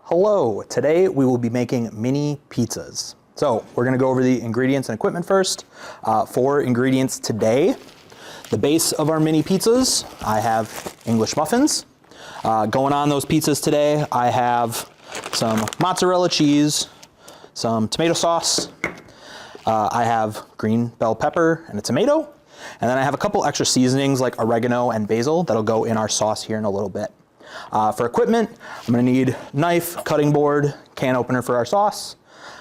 Hello, today we will be making mini pizzas. So we're gonna go over the ingredients and equipment first. 4 ingredients today. The base of our mini pizzas, I have English muffins. Going on those pizzas today, I have some mozzarella cheese, some tomato sauce, I have green bell pepper and a tomato, and then I have a couple extra seasonings like oregano and basil that'll go in our sauce here in a little bit. For equipment, I'm gonna need knife, cutting board, can opener for our sauce.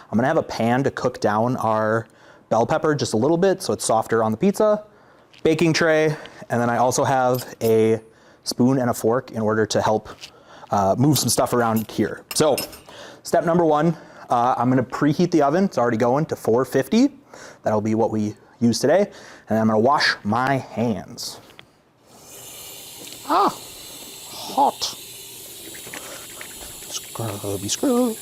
I'm gonna have a pan to cook down our bell pepper just a little bit so it's softer on the pizza, baking tray, and then I also have a spoon and a fork in order to help move some stuff around here. So, step number 1, I'm gonna preheat the oven. It's already going to 450. That'll be what we use today. And I'm gonna wash my hands. Ah! Hot. Scrubby scrub.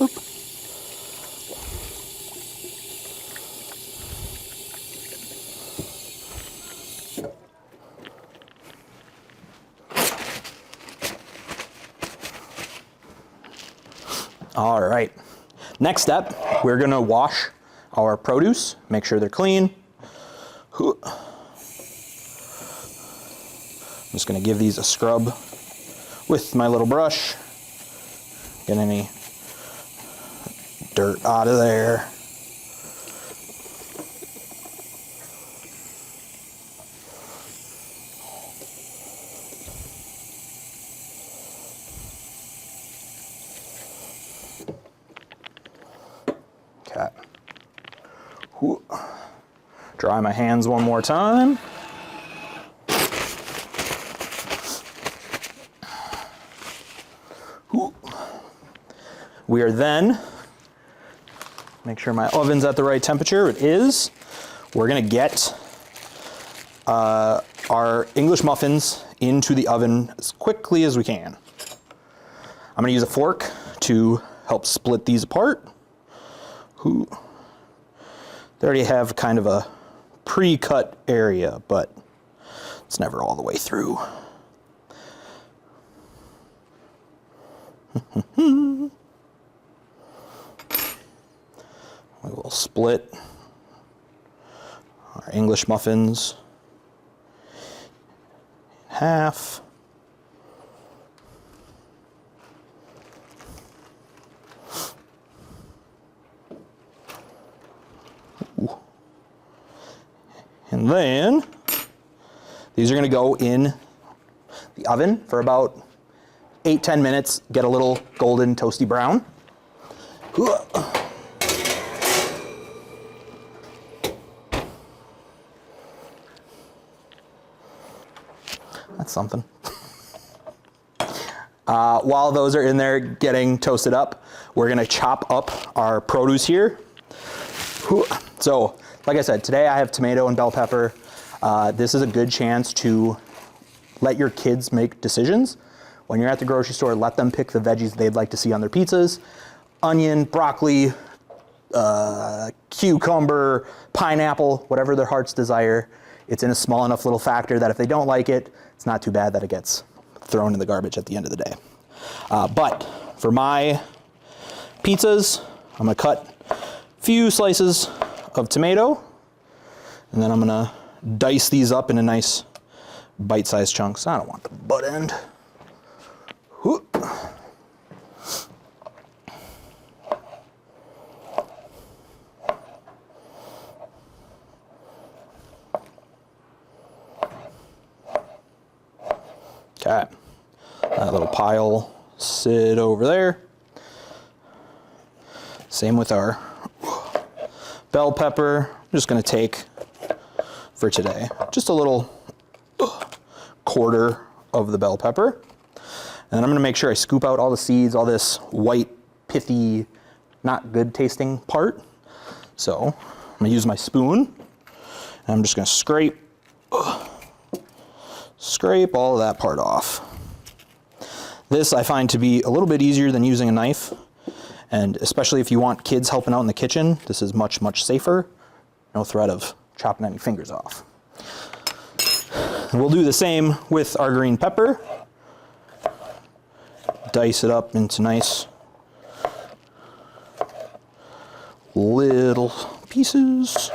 All right. Next step, we're gonna wash our produce, make sure they're clean. I'm just gonna give these a scrub with my little brush. Get any dirt out of there. Okay. Dry my hands one more time. We are then, make sure my oven's at the right temperature, it is. We're gonna get our English muffins into the oven as quickly as we can. I'm gonna use a fork to help split these apart. They already have kind of a pre-cut area, but it's never all the way through. We will split our English muffins in half. Ooh. And then these are going to go in the oven for about 8-10 minutes, get a little golden toasty brown. That's something. While those are in there getting toasted up, we're gonna chop up our produce here. So, like I said, today I have tomato and bell pepper. This is a good chance to let your kids make decisions. When you're at the grocery store, let them pick the veggies they'd like to see on their pizzas. Onion, broccoli, cucumber, pineapple, whatever their hearts desire. It's in a small enough little factor that if they don't like it, it's not too bad that it gets thrown in the garbage at the end of the day. But for my pizzas, I'm gonna cut a few slices of tomato, and then I'm gonna dice these up into nice bite-sized chunks. I don't want the butt end. Okay, that little pile sit over there. Same with our bell pepper. I'm just gonna take, for today, just a little quarter of the bell pepper. And then I'm gonna make sure I scoop out all the seeds, all this white, pithy, not good tasting part. So I'm gonna use my spoon, and I'm just gonna scrape all of that part off. This I find to be a little bit easier than using a knife, and especially if you want kids helping out in the kitchen, this is much, much safer. No threat of chopping any fingers off. We'll do the same with our green pepper. Dice it up into nice little pieces.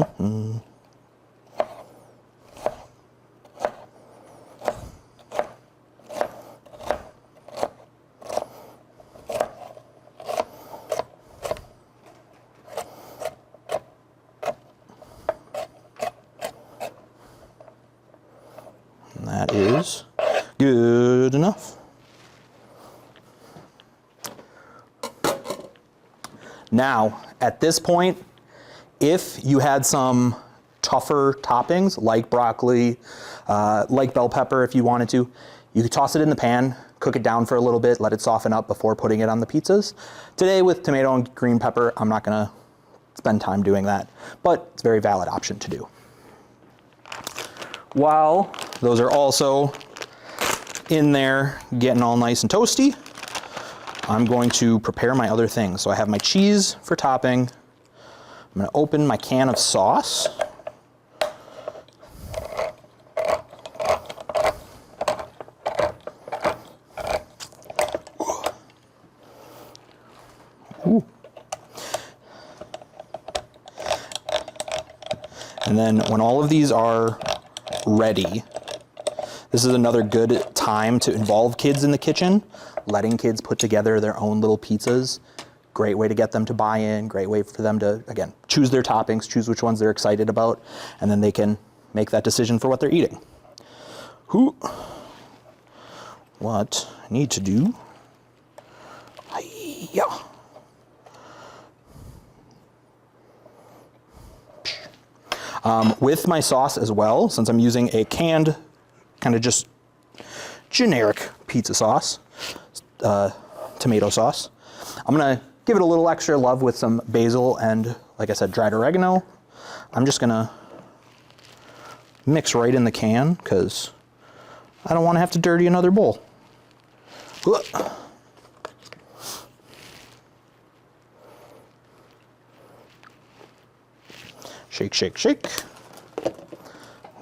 And that is good enough. Now, at this point, if you had some tougher toppings, like broccoli, like bell pepper if you wanted to, you could toss it in the pan, cook it down for a little bit, let it soften up before putting it on the pizzas. Today with tomato and green pepper, I'm not gonna spend time doing that, but it's a very valid option to do. While those are also in there getting all nice and toasty, I'm going to prepare my other things. So I have my cheese for topping. I'm gonna open my can of sauce. Ooh. And then when all of these are ready, this is another good time to involve kids in the kitchen. Letting kids put together their own little pizzas. Great way to get them to buy in, great way for them to, again, choose their toppings, choose which ones they're excited about, and then they can make that decision for what they're eating. What I need to do, with my sauce as well, since I'm using a canned, kind of just generic pizza sauce, tomato sauce, I'm gonna give it a little extra love with some basil and, like I said, dried oregano. I'm just gonna mix right in the can because I don't want to have to dirty another bowl. Shake, shake, shake.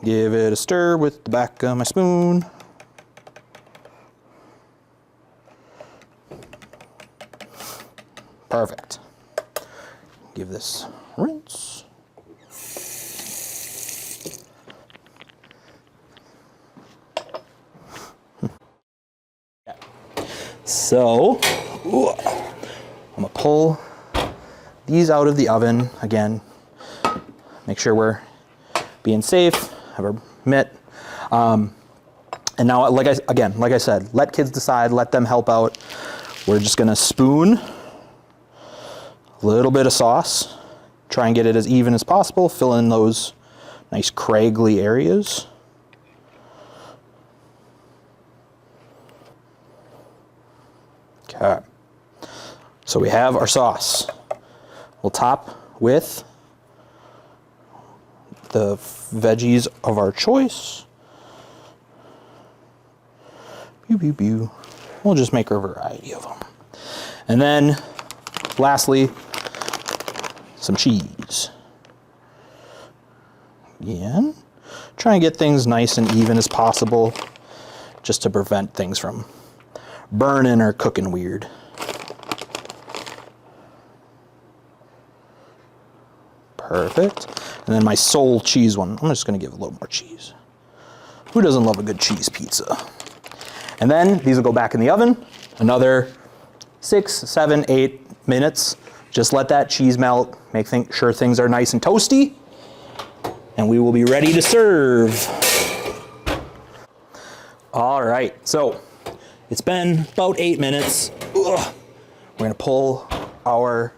Give it a stir with the back of my spoon. Perfect. Give this a rinse. So, I'm gonna pull these out of the oven again. Make sure we're being safe. Have our mitt. And now, like I said, let kids decide. Let them help out. We're just gonna spoon a little bit of sauce. Try and get it as even as possible. Fill in those nice craggly areas. Okay. So we have our sauce. We'll top with the veggies of our choice. Pew, pew, pew. We'll just make a variety of them. And then, lastly, some cheese. Again, try and get things nice and even as possible, just to prevent things from burning or cooking weird. Perfect. And then my sole cheese one, I'm just gonna give a little more cheese. Who doesn't love a good cheese pizza? And then these will go back in the oven, another 6, 7, 8 minutes. Just let that cheese melt, make sure things are nice and toasty, and we will be ready to serve. All right, so it's been about 8 minutes. We're gonna pull our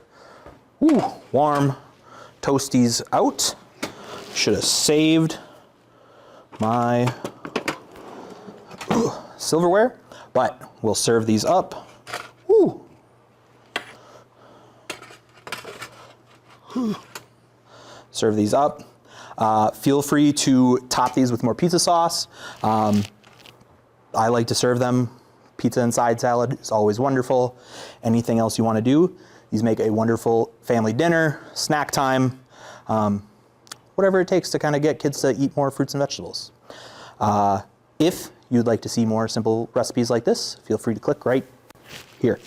warm toasties out. Should have saved my silverware, but we'll serve these up. Serve these up. Feel free to top these with more pizza sauce. I like to serve them. Pizza and side salad is always wonderful. Anything else you want to do, these make a wonderful family dinner, snack time, whatever it takes to kind of get kids to eat more fruits and vegetables. If you'd like to see more simple recipes like this, feel free to click right here.